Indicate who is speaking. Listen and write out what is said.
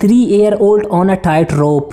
Speaker 1: 3 year old on a tight rope،